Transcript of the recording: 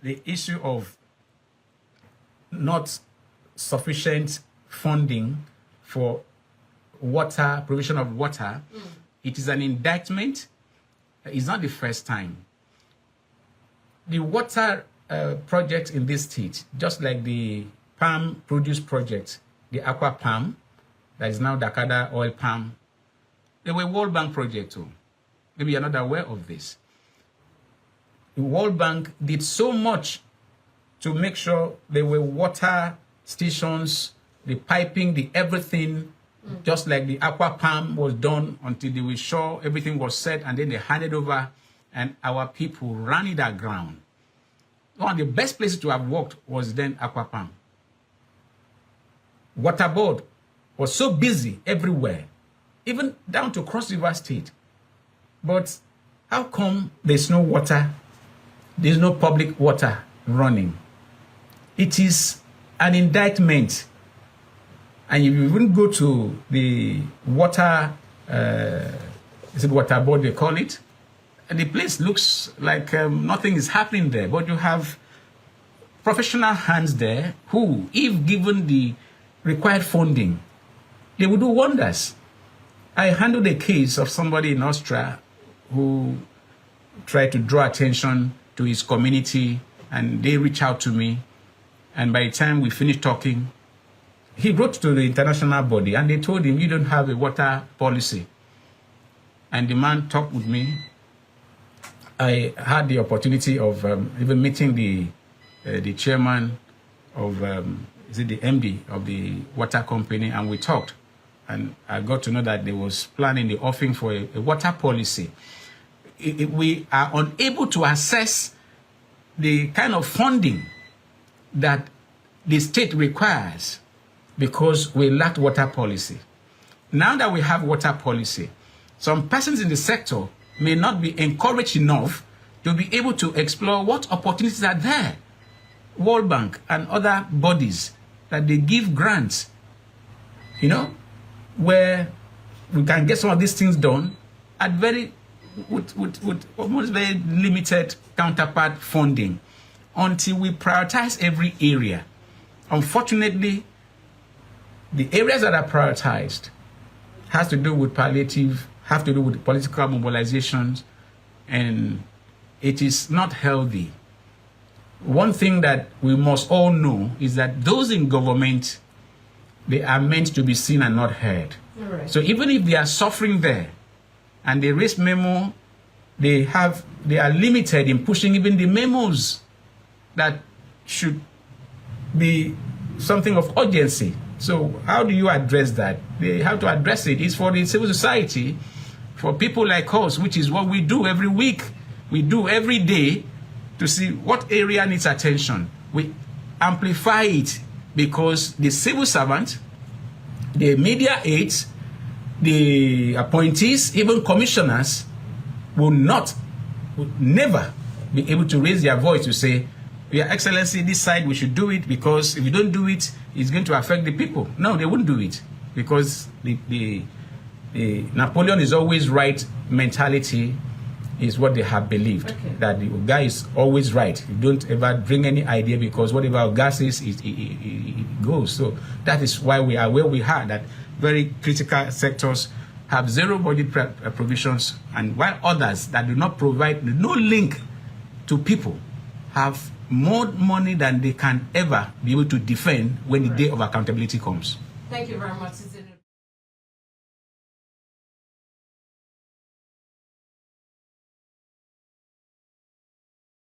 the issue of not sufficient funding for water, provision of water, it is an indictment. It's not the first time. The water project in this state, just like the palm produce project, the aqua palm, that is now Dakada oil palm, they were World Bank project too. Maybe you're not aware of this. The World Bank did so much to make sure there were water stations, the piping, the everything, just like the aqua palm was done until they were sure everything was set, and then they handed over and our people ran it aground. One of the best places to have worked was then aqua palm. Water board was so busy everywhere, even down to Cross River State. But how come there's no water? There's no public water running. It is an indictment. And if you even go to the water, is it water board they call it? And the place looks like nothing is happening there. But you have professional hands there who, if given the required funding, they will do wonders. I handled a case of somebody in Austria who tried to draw attention to his community, and they reached out to me. And by the time we finished talking, he wrote to the international body and they told him, you don't have a water policy. And the man talked with me. I had the opportunity of even meeting the chairman of, is it the MD of the water company, and we talked. And I got to know that they was planning the offering for a water policy. We are unable to assess the kind of funding that the state requires because we lack water policy. Now that we have water policy, some persons in the sector may not be encouraged enough to be able to explore what opportunities are there. World Bank and other bodies that they give grants, you know, where we can get some of these things done at with almost very limited counterpart funding until we prioritize every area. Unfortunately, the areas that are prioritized has to do with palliative, have to do with political mobilizations, and it is not healthy. One thing that we must all know is that those in government, they are meant to be seen and not heard. Right. So even if they are suffering there and they raise memo, they are limited in pushing even the memos that should be something of urgency. So how do you address that? They have to address it. It's for the civil society, for people like us, which is what we do every week. We do every day to see what area needs attention. We amplify it because the civil servant, the media aides, the appointees, even commissioners would never be able to raise their voice to say, Your Excellency, this side we should do it because if you don't do it, it's going to affect the people. No, they wouldn't do it because the Napoleon is always right mentality is what they have believed. Okay. That the guy is always right. You don't ever bring any idea because whatever our gas is, it goes. So that is why we are where we are, that very critical sectors have zero budget provisions, and while others that do not provide, no link to people, have more money than they can ever be able to defend when the day of accountability comes. Thank you very much.